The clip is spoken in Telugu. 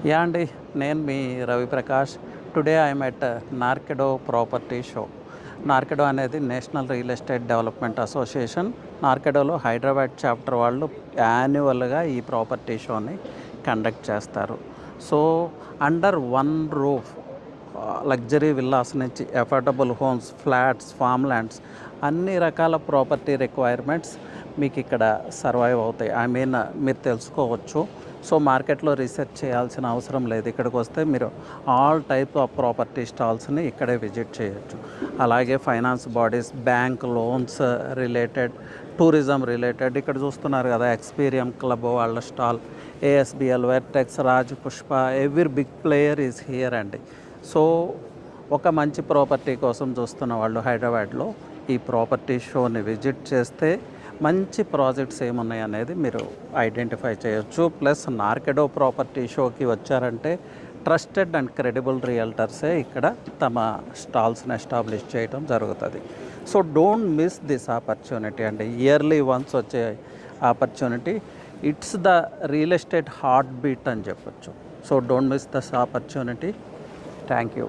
యా అండి. నేను మీ Raviprakash. Today I'm at NAREDCO property show. NAREDCO అనేది national real estate development association. నార్కెడోలో హైదరాబాద్ చాప్టర్ వాళ్ళు యాన్యువల్గా ఈ ప్రాపర్టీ షోని కండక్ట్ చేస్తారు. So under one roof luxury villas నుంచి affordable homes, flats, farm lands, అన్ని రకాల ప్రాపర్టీ రిక్వైర్మెంట్స్ మీకు ఇక్కడ సర్వైవ్ అవుతాయి. మీరు తెలుసుకోవచ్చు. సో మార్కెట్లో రీసెర్చ్ చేయాల్సిన అవసరం లేదు. ఇక్కడికి వస్తే మీరు ఆల్ టైప్ ఆఫ్ ప్రాపర్టీ స్టాల్స్ని ఇక్కడే విజిట్ చేయొచ్చు. అలాగే finance bodies, bank loans related, tourism related, ఇక్కడ చూస్తున్నారు కదా ఎక్స్పీరియం క్లబ్ వాళ్ళ stall, ASBL, Vertex, Raj Pushpa, every big player is here అండి. సో ఒక మంచి ప్రాపర్టీ కోసం చూస్తున్న వాళ్ళు హైదరాబాద్లో ఈ ప్రాపర్టీ షోని విజిట్ చేస్తే మంచి ప్రాజెక్ట్స్ ఏమున్నాయి అనేది మీరు ఐడెంటిఫై చేయొచ్చు. ప్లస్ నార్కెడో ప్రాపర్టీ షోకి వచ్చారంటే ట్రస్టెడ్ అండ్ క్రెడిబుల్ రియల్టర్సే ఇక్కడ తమ స్టాల్స్ని ఎస్టాబ్లిష్ చేయడం జరుగుతుంది. So don't miss this opportunity అండి. ఇయర్లీ వన్స్ వచ్చే opportunity. It's the real estate heart beat అని చెప్పొచ్చు. So don't miss this opportunity. Thank you.